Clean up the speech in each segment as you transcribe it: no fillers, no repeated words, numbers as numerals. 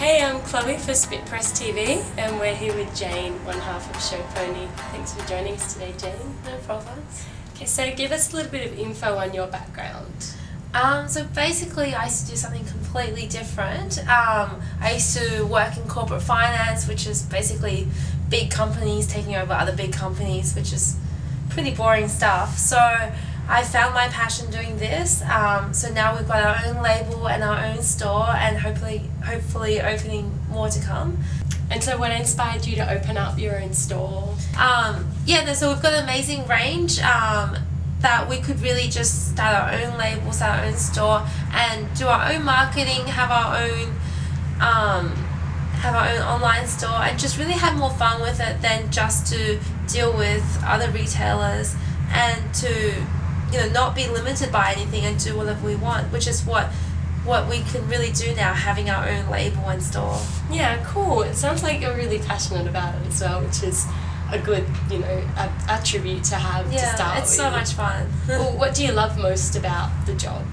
Hey, I'm Chloe for Spit Press TV, and we're here with Jane, one half of Show Pony. Thanks for joining us today, Jane. No problem. Okay, so give us a little bit of info on your background. So basically I used to do something completely different. I used to work in corporate finance, which is basically big companies taking over other big companies, which is pretty boring stuff. So I found my passion doing this. So now we've got our own label and our own store, and hopefully opening more to come. And so what inspired you to open up your own store? So we've got an amazing range that we could really just start our own label, start our own store, and do our own marketing, have our own online store, and just really have more fun with it than just to deal with other retailers, and to not be limited by anything and do whatever we want, which is what we can really do now, having our own label and store. Yeah, cool. It sounds like you're really passionate about it as well, which is a good, attribute to have to start with. Yeah, it's so much fun. Well, what do you love most about the job?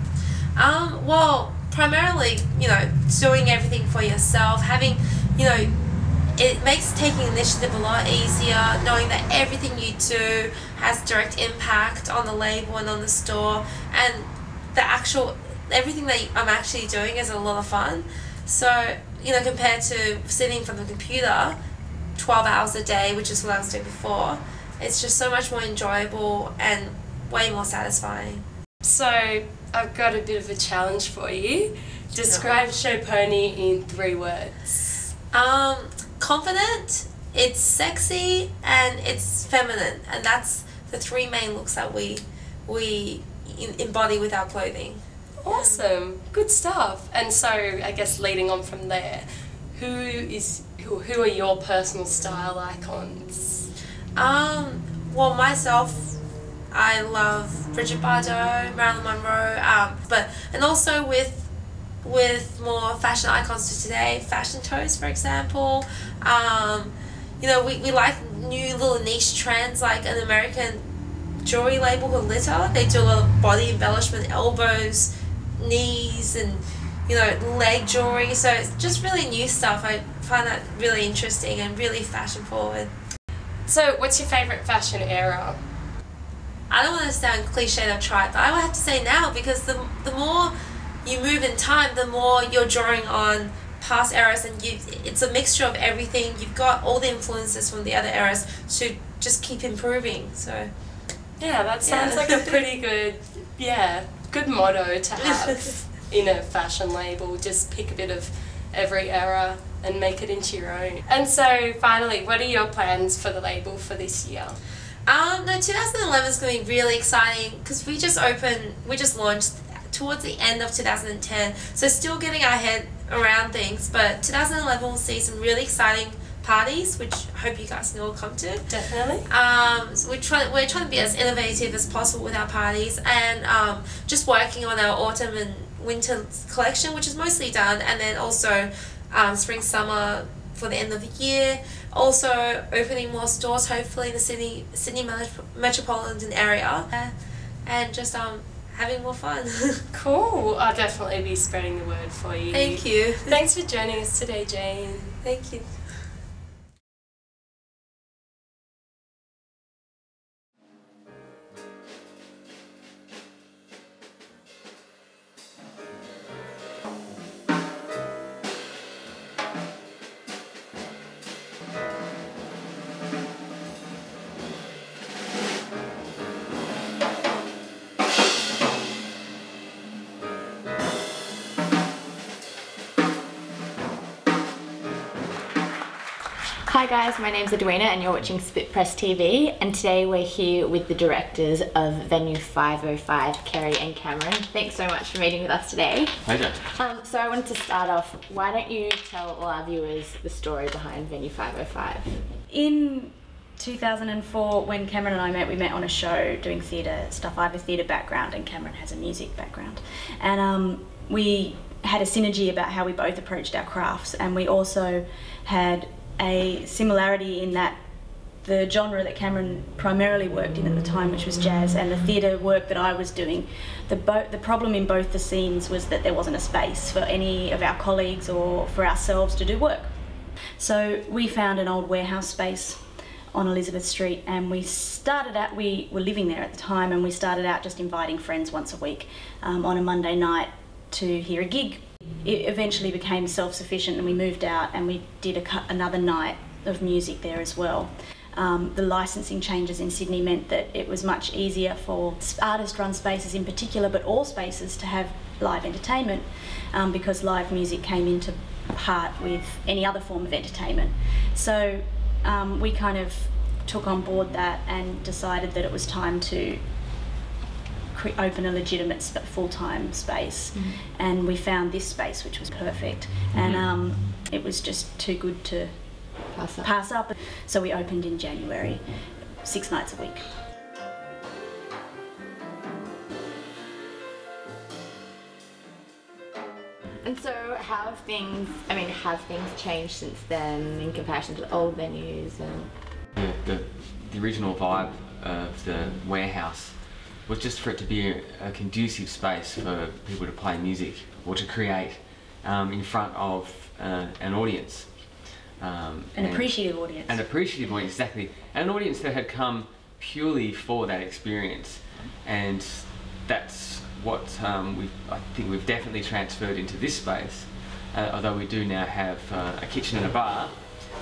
Well, primarily, doing everything for yourself, having, it makes taking initiative a lot easier, knowing that everything you do has direct impact on the label and on the store, and everything that I'm actually doing is a lot of fun. So, compared to sitting from the computer 12 hours a day, which is what I was doing before, it's just so much more enjoyable and way more satisfying. So I've got a bit of a challenge for you. Describe Show Pony in 3 words. Confident, it's sexy, and it's feminine, and that's the 3 main looks that we embody with our clothing. Awesome, good stuff. And so I guess leading on from there, who are your personal style icons? Well, myself, I love Bridget Bardot, Marilyn Monroe, and also with more fashion icons to today, Fashion Toast, for example. We like new little niche trends, like an American jewelry label called Litter. They do a lot of body embellishment, elbows, knees, and leg jewelry. So it's just really new stuff. I find that really interesting and really fashion forward. So what's your favourite fashion era? I don't want to sound cliched, I've tried, but I would have to say now, because the more you move in time, the more you're drawing on past eras, and it's a mixture of everything. You've got all the influences from the other eras to just keep improving. So yeah, that sounds like a pretty good motto to have in a fashion label. Just pick a bit of every era and make it into your own. And so finally, what are your plans for the label for this year? No, 2011 is going to be really exciting, because we just launched towards the end of 2010, so still getting our head around things, but 2011 will see some really exciting parties, which I hope you guys can all come to. Definitely. So we're trying to be as innovative as possible with our parties, and just working on our autumn and winter collection, which is mostly done, and then also spring summer for the end of the year. Also opening more stores, hopefully in the Sydney metropolitan area, and just having more fun. Cool. I'll definitely be spreading the word for you. Thank you. Thanks for joining us today, Jane. Thank you. Hi guys, my name's Edwina and you're watching Spit Press TV, and today we're here with the directors of Venue 505, Kerry and Cameron. Thanks so much for meeting with us today. Pleasure. So I wanted to start off, why don't you tell all our viewers the story behind Venue 505? In 2004, when Cameron and I met, we met on a show doing theatre stuff. I have a theatre background and Cameron has a music background. And we had a synergy about how we both approached our crafts, and we also had a similarity in that the genre that Cameron primarily worked in at the time, which was jazz, and the theatre work that I was doing, the problem in both the scenes was that there wasn't a space for any of our colleagues or for ourselves to do work. So we found an old warehouse space on Elizabeth Street, and we were living there at the time, and we started out just inviting friends once a week on a Monday night to hear a gig. It eventually became self-sufficient, and we moved out and we did another night of music there as well. The licensing changes in Sydney meant that it was much easier for artist-run spaces in particular, but all spaces, to have live entertainment, because live music came into part with any other form of entertainment. So we kind of took on board that and decided that it was time to open a legitimate full-time space. And we found this space, which was perfect, and it was just too good to pass up. So we opened in January, 6 nights a week. And so have things changed since then in comparison to the old venues? And the original vibe of the warehouse was just for it to be a conducive space for people to play music or to create in front of an audience. An appreciative audience. An appreciative audience, exactly. And an audience that had come purely for that experience. And that's what I think we've definitely transferred into this space, although we do now have a kitchen and a bar,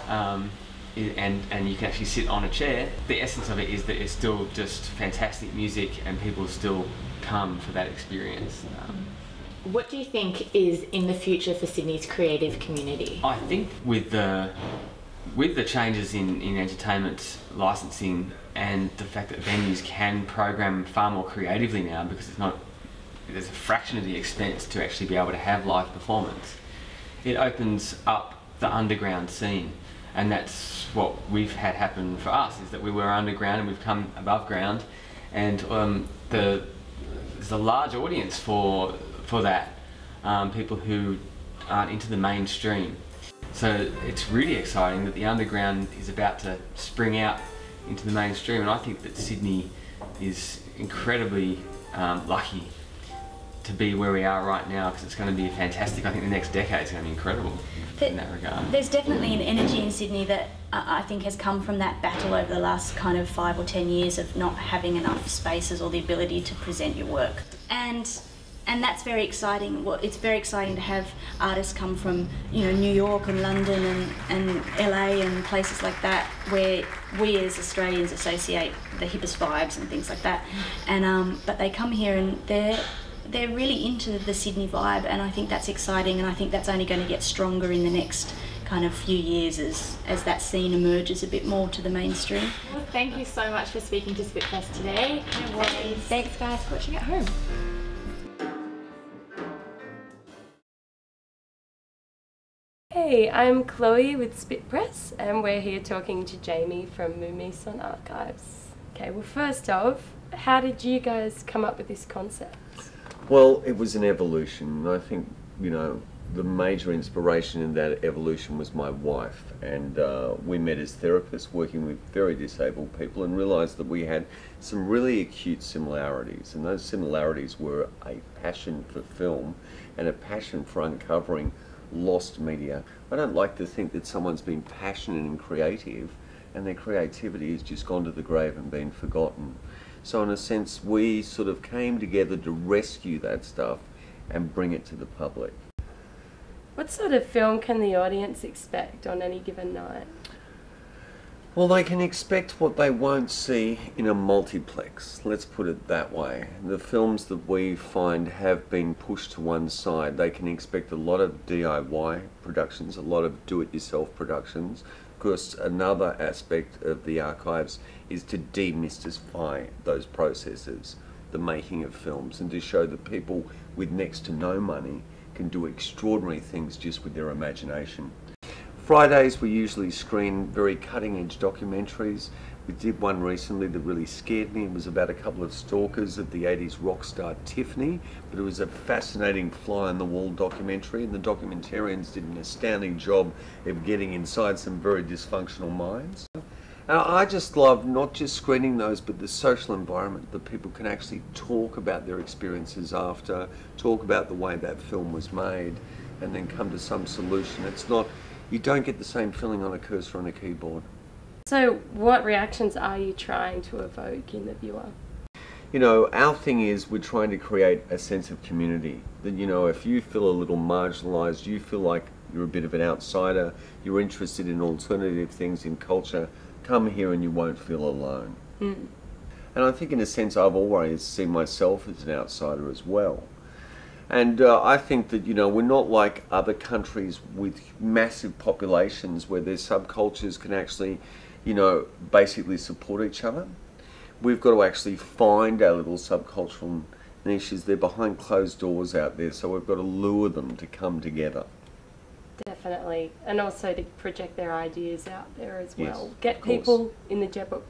and you can actually sit on a chair. The essence of it is that it's still just fantastic music, and people still come for that experience. What do you think is in the future for Sydney's creative community? I think with the changes in entertainment licensing and the fact that venues can program far more creatively now, because there's a fraction of the expense to actually be able to have live performance, it opens up the underground scene. And that's what we've had happen for us, is that we were underground and we've come above ground, and there's a large audience for that, people who aren't into the mainstream. So it's really exciting that the underground is about to spring out into the mainstream, and I think that Sydney is incredibly lucky to be where we are right now, because it's going to be fantastic. I think the next decade is going to be incredible in that regard. There's definitely an energy in Sydney that I think has come from that battle over the last kind of 5 or 10 years of not having enough spaces or the ability to present your work. And that's very exciting. Well, it's very exciting to have artists come from, New York and London and LA and places like that, where we as Australians associate the hippest vibes and things like that. And but they come here and they're really into the Sydney vibe, and I think that's exciting, and I think that's only going to get stronger in the next kind of few years as that scene emerges a bit more to the mainstream. Well, thank you so much for speaking to Spitfest today. No worries. Thanks guys for watching at home. Hey, I'm Chloe with Spit Press, and we're here talking to Jamie from Mu Meson Archives. Okay, well, first off, how did you guys come up with this concept? Well, it was an evolution. I think, the major inspiration in that evolution was my wife, and we met as therapists working with very disabled people, and realised that we had some really acute similarities, and those similarities were a passion for film and a passion for uncovering lost media. I don't like to think that someone's been passionate and creative and their creativity has just gone to the grave and been forgotten. So in a sense, we sort of came together to rescue that stuff and bring it to the public. What sort of film can the audience expect on any given night? Well, they can expect what they won't see in a multiplex, let's put it that way. The films that we find have been pushed to one side, they can expect a lot of DIY productions, a lot of do-it-yourself productions. Of course, another aspect of the archives is to demystify those processes, the making of films, and to show that people with next to no money can do extraordinary things just with their imagination. Fridays we usually screen very cutting-edge documentaries. We did one recently that really scared me. It was about a couple of stalkers of the 80s rock star Tiffany, but it was a fascinating fly-on-the-wall documentary, and the documentarians did an astounding job of getting inside some very dysfunctional minds. And I just love not just screening those, but the social environment that people can actually talk about their experiences after, talk about the way that film was made, and then come to some solution. It's not, you don't get the same feeling on a cursor on a keyboard. So what reactions are you trying to evoke in the viewer? You know, our thing is we're trying to create a sense of community. That, you know, if you feel a little marginalised, you feel like you're a bit of an outsider, you're interested in alternative things in culture, come here and you won't feel alone. And I think in a sense I've always seen myself as an outsider as well. And I think that, you know, we're not like other countries with massive populations where their subcultures can actually, you know, basically support each other. We've got to actually find our little subcultural niches. They're behind closed doors out there, so we've got to lure them to come together. Definitely, and also to project their ideas out there as well. Yes, get people in the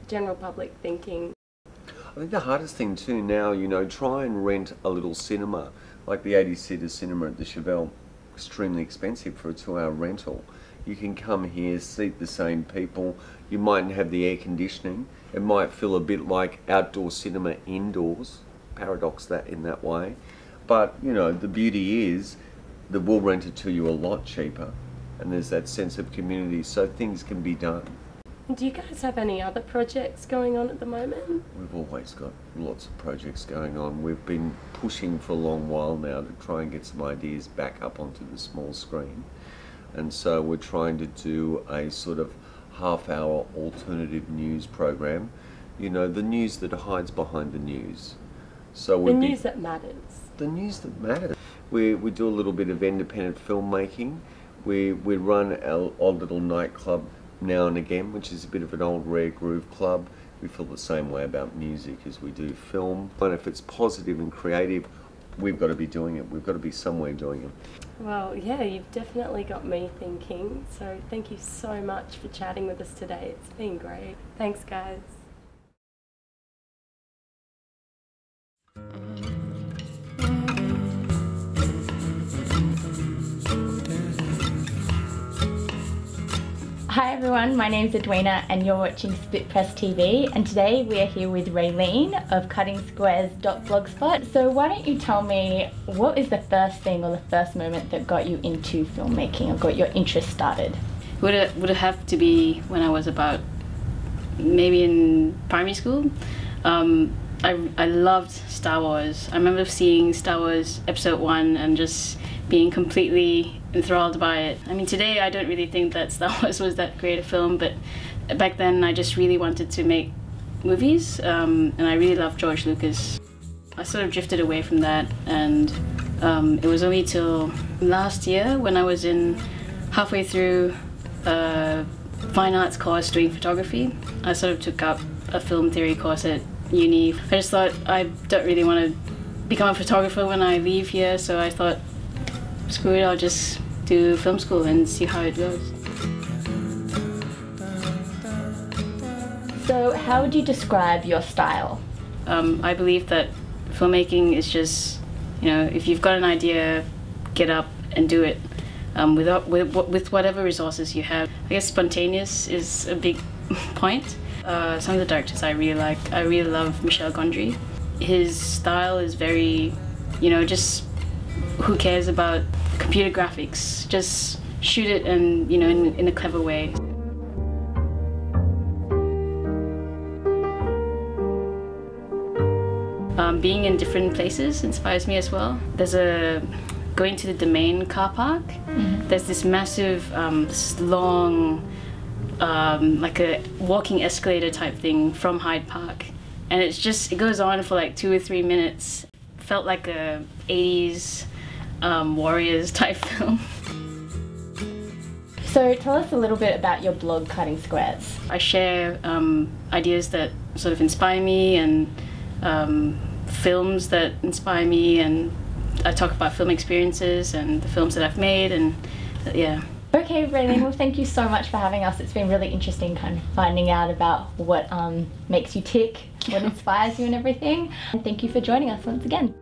general public thinking. I think the hardest thing too now, you know, try and rent a little cinema, like the 80-seater cinema at the Chevelle, extremely expensive for a 2-hour rental. You can come here, seat the same people, you mightn't have the air conditioning, it might feel a bit like outdoor cinema indoors, paradox that in that way, but you know, the beauty is that we'll rent it to you a lot cheaper, and there's that sense of community, so things can be done. Do you guys have any other projects going on at the moment? We've always got lots of projects going on. We've been pushing for a long while now to try and get some ideas back up onto the small screen. And so we're trying to do a sort of half-hour alternative news program. You know, the news that hides behind the news. So the news that matters. The news that matters. We do a little bit of independent filmmaking. We run our odd little nightclub now and again, which is a bit of an old rare groove club. We feel the same way about music as we do film. And if it's positive and creative, we've got to be doing it. We've got to be somewhere doing it. Well, yeah, you've definitely got me thinking. So thank you so much for chatting with us today. It's been great. Thanks, guys. Hi everyone, my name's Edwina and you're watching Spit Press TV, and today we are here with Raylene of cuttingsquares.blogspot. So why don't you tell me, what is the first thing or the first moment that got you into filmmaking or got your interest started? Would it have to be when I was about maybe in primary school. I loved Star Wars. I remember seeing Star Wars Episode 1 and just being completely enthralled by it. I mean, today I don't really think that Star Wars was that great a film, but back then I just really wanted to make movies, and I really loved George Lucas. I sort of drifted away from that, and it was only till last year when I was halfway through a fine arts course doing photography. I sort of took up a film theory course at uni. I just thought I don't really want to become a photographer when I leave here, so I thought, screw it, I'll just do film school and see how it goes. So how would you describe your style? I believe that filmmaking is just, you know, if you've got an idea, get up and do it with whatever resources you have. I guess spontaneous is a big point. Some of the directors I really like. I really love Michel Gondry. His style is very, you know, just who cares about computer graphics? Just shoot it and, you know, in a clever way. Being in different places inspires me as well. Going to the Domain car park, there's this massive, this long, like a walking escalator type thing from Hyde Park. And it goes on for like 2 or 3 minutes. Felt like a 80s Warriors type film. So tell us a little bit about your blog, Cutting Squares. I share ideas that sort of inspire me, and films that inspire me, and I talk about film experiences and the films that I've made, and yeah. Okay, Raylene, well thank you so much for having us. It's been really interesting kind of finding out about what makes you tick, what inspires you and everything. And thank you for joining us once again.